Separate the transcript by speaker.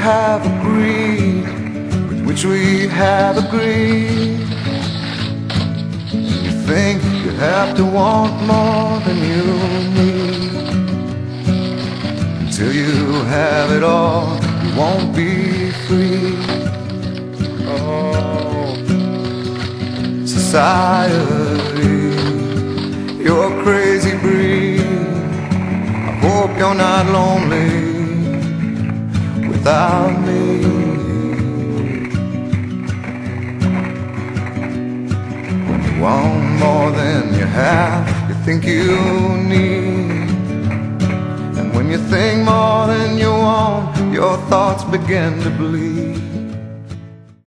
Speaker 1: have agreed, with which we have agreed. You think you have to want more than you need. Until you have it all, you won't be free. Oh, society, you're a crazy breed. I hope you're not lonely without me. When you want more than you have, you think you need. And when you think more than you want, your thoughts begin to bleed.